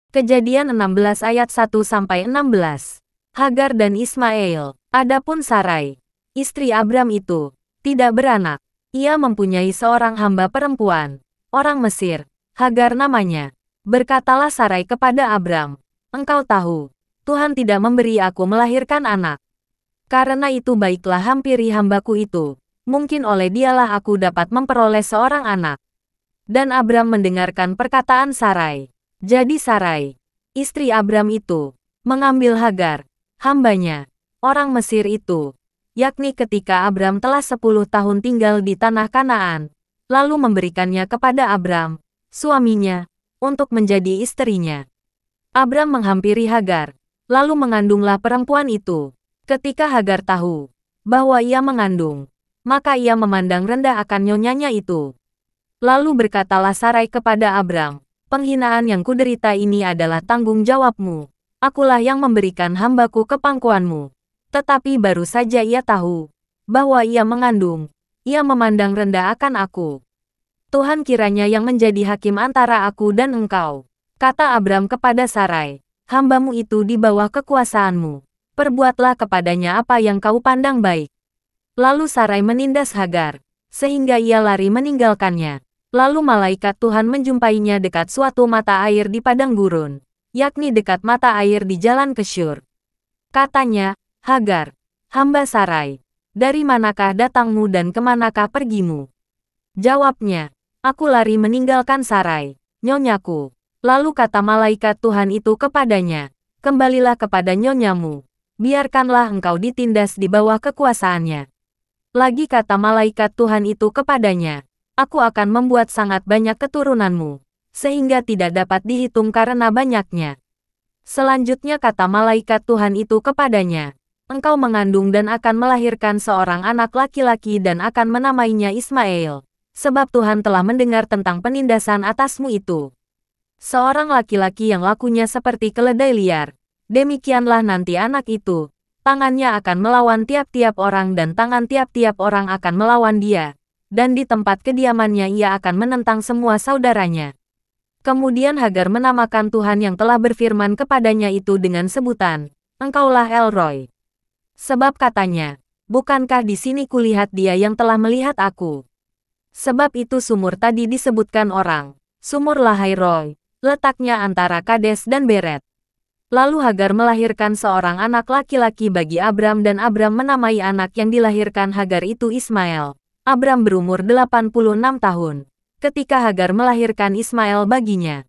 Kejadian 16 ayat 1-16. Hagar dan Ismail. Adapun Sarai, istri Abram itu, tidak beranak. Ia mempunyai seorang hamba perempuan, orang Mesir, Hagar namanya. Berkatalah Sarai kepada Abram, "Engkau tahu, Tuhan tidak memberi aku melahirkan anak. Karena itu baiklah hampiri hambaku itu. Mungkin oleh dialah aku dapat memperoleh seorang anak." Dan Abram mendengarkan perkataan Sarai. Jadi Sarai, istri Abram itu, mengambil Hagar, hambanya, orang Mesir itu, yakni ketika Abram telah 10 tahun tinggal di tanah Kanaan, lalu memberikannya kepada Abram, suaminya, untuk menjadi istrinya. Abram menghampiri Hagar, lalu mengandunglah perempuan itu. Ketika Hagar tahu bahwa ia mengandung, maka ia memandang rendah akan nyonyanya itu. Lalu berkatalah Sarai kepada Abram, "Penghinaan yang kuderita ini adalah tanggung jawabmu. Akulah yang memberikan hambaku ke pangkuanmu." Tetapi baru saja ia tahu bahwa ia mengandung, ia memandang rendah akan aku. "Tuhan kiranya yang menjadi hakim antara aku dan engkau," kata Abram kepada Sarai, "hambamu itu di bawah kekuasaanmu. Perbuatlah kepadanya apa yang kau pandang baik." Lalu Sarai menindas Hagar, sehingga ia lari meninggalkannya. Lalu malaikat Tuhan menjumpainya dekat suatu mata air di padang gurun, yakni dekat mata air di jalan ke Syur. Katanya, "Hagar, hamba Sarai, dari manakah datangmu dan kemanakah pergimu?" Jawabnya, "Aku lari meninggalkan Sarai, nyonyaku." Lalu kata malaikat Tuhan itu kepadanya, "Kembalilah kepada nyonyamu. Biarkanlah engkau ditindas di bawah kekuasaannya." Lagi kata malaikat Tuhan itu kepadanya, "Aku akan membuat sangat banyak keturunanmu, sehingga tidak dapat dihitung karena banyaknya." Selanjutnya kata malaikat Tuhan itu kepadanya, "Engkau mengandung dan akan melahirkan seorang anak laki-laki dan akan menamainya Ismail, sebab Tuhan telah mendengar tentang penindasan atasmu itu. Seorang laki-laki yang lakunya seperti keledai liar, demikianlah nanti anak itu, tangannya akan melawan tiap-tiap orang dan tangan tiap-tiap orang akan melawan dia. Dan di tempat kediamannya ia akan menentang semua saudaranya." Kemudian Hagar menamakan Tuhan yang telah berfirman kepadanya itu dengan sebutan, "Engkaulah El Roi." Sebab katanya, "Bukankah di sini kulihat dia yang telah melihat aku?" Sebab itu sumur tadi disebutkan orang, Sumur Lahai Roi, letaknya antara Kades dan Beret. Lalu Hagar melahirkan seorang anak laki-laki bagi Abram dan Abram menamai anak yang dilahirkan Hagar itu Ismail. Abram berumur 86 tahun ketika Hagar melahirkan Ismail baginya.